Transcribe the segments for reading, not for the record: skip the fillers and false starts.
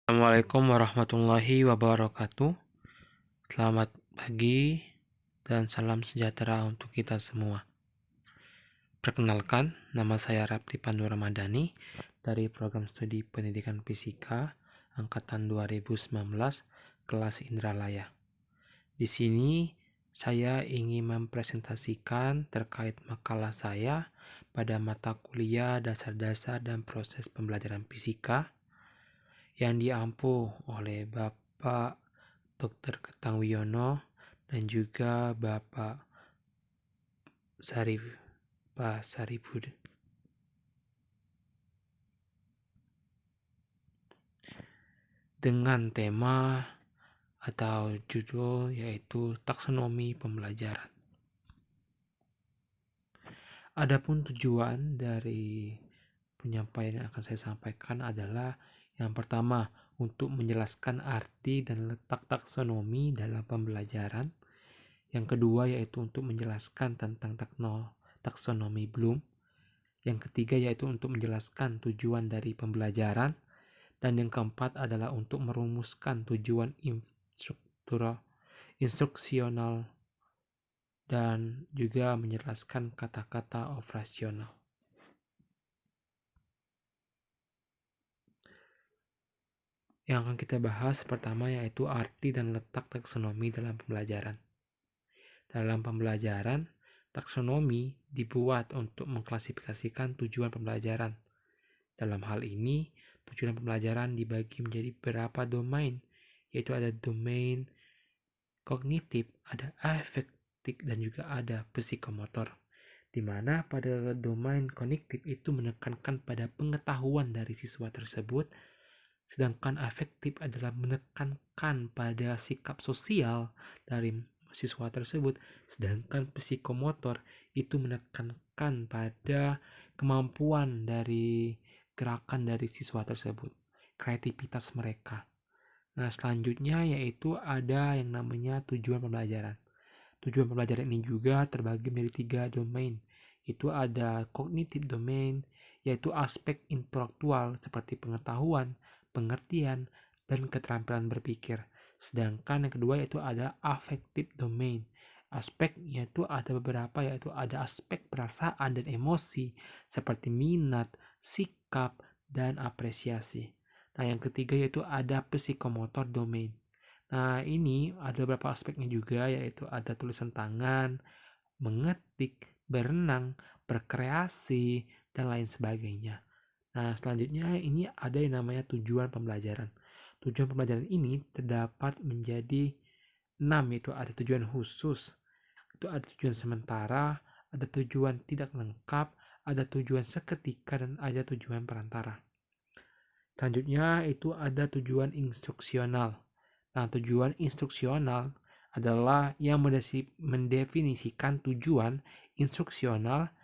Assalamualaikum warahmatullahi wabarakatuh. Selamat pagi dan salam sejahtera untuk kita semua. Perkenalkan, nama saya Rapti Pandu Ramadhani dari Program Studi Pendidikan Fisika Angkatan 2019 kelas Indralaya. Di sini saya ingin mempresentasikan terkait makalah saya pada mata kuliah dasar-dasar dan proses pembelajaran fisika yang diampu oleh Bapak Dr. Ketang Wiono dan juga Bapak Saribud. Dengan tema atau judul yaitu taksonomi pembelajaran. Adapun tujuan dari penyampaian yang akan saya sampaikan adalah yang pertama, untuk menjelaskan arti dan letak taksonomi dalam pembelajaran. Yang kedua yaitu untuk menjelaskan tentang taksonomi Bloom. Yang ketiga yaitu untuk menjelaskan tujuan dari pembelajaran. Dan yang keempat adalah untuk merumuskan tujuan instruksional dan juga menjelaskan kata-kata operasional. Yang akan kita bahas pertama yaitu arti dan letak taksonomi dalam pembelajaran. Dalam pembelajaran, taksonomi dibuat untuk mengklasifikasikan tujuan pembelajaran. Dalam hal ini, tujuan pembelajaran dibagi menjadi beberapa domain, yaitu ada domain kognitif, ada afektif, dan juga ada psikomotor. Di mana pada domain kognitif itu menekankan pada pengetahuan dari siswa tersebut, sedangkan afektif adalah menekankan pada sikap sosial dari siswa tersebut, sedangkan psikomotor itu menekankan pada kemampuan dari gerakan dari siswa tersebut, kreativitas mereka. Nah, selanjutnya yaitu ada yang namanya tujuan pembelajaran. Tujuan pembelajaran ini juga terbagi menjadi 3 domain. Itu ada cognitive domain, yaitu aspek intelektual seperti pengetahuan, pengertian, dan keterampilan berpikir. Sedangkan yang kedua yaitu ada affective domain. Aspek yaitu ada beberapa, yaitu ada aspek perasaan dan emosi seperti minat, sikap, dan apresiasi. Nah, yang ketiga yaitu ada psikomotor domain. Nah, ini ada beberapa aspeknya juga, yaitu ada tulisan tangan, mengetik, berenang, berkreasi, dan lain sebagainya. Nah, selanjutnya ini ada yang namanya tujuan pembelajaran. Tujuan pembelajaran ini terdapat menjadi 6, yaitu ada tujuan khusus, itu ada tujuan sementara, ada tujuan tidak lengkap, ada tujuan seketika, dan ada tujuan perantara. Selanjutnya itu ada tujuan instruksional. Nah, tujuan instruksional adalah yang mendefinisikan tujuan instruksional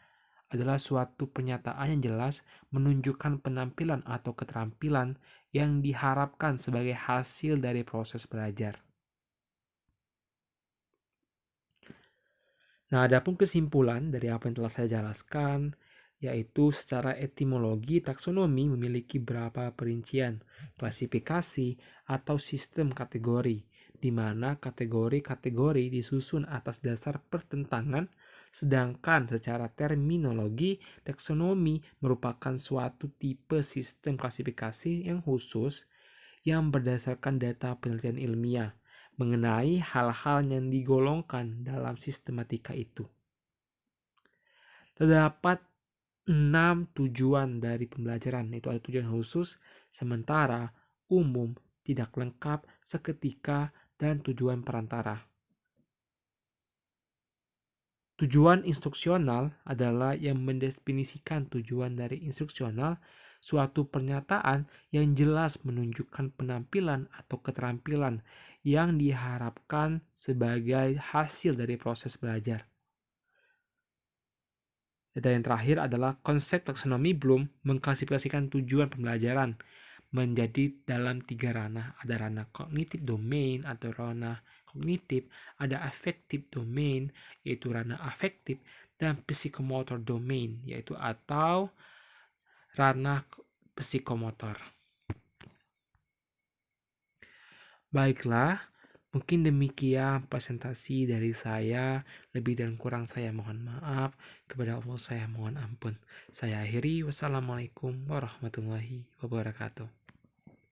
adalah suatu pernyataan yang jelas menunjukkan penampilan atau keterampilan yang diharapkan sebagai hasil dari proses belajar. Nah, adapun kesimpulan dari apa yang telah saya jelaskan, yaitu secara etimologi taksonomi memiliki beberapa perincian, klasifikasi, atau sistem kategori, di mana kategori-kategori disusun atas dasar pertentangan, sedangkan secara terminologi, taksonomi merupakan suatu tipe sistem klasifikasi yang khusus yang berdasarkan data penelitian ilmiah mengenai hal-hal yang digolongkan dalam sistematika itu. Terdapat 6 tujuan dari pembelajaran, yaitu ada tujuan khusus, sementara, umum, tidak lengkap, seketika, dan tujuan perantara. Tujuan instruksional adalah yang mendefinisikan tujuan dari instruksional, suatu pernyataan yang jelas menunjukkan penampilan atau keterampilan yang diharapkan sebagai hasil dari proses belajar. Dan yang terakhir adalah konsep taksonomi Bloom mengklasifikasikan tujuan pembelajaran menjadi dalam 3 ranah. Ada ranah cognitive domain atau ranah kognitif, ada affective domain yaitu ranah afektif, dan psikomotor domain yaitu atau ranah psikomotor. Baiklah, mungkin demikian presentasi dari saya. Lebih dan kurang saya mohon maaf. Kepada Allah saya mohon ampun. Saya akhiri. Wassalamualaikum warahmatullahi wabarakatuh.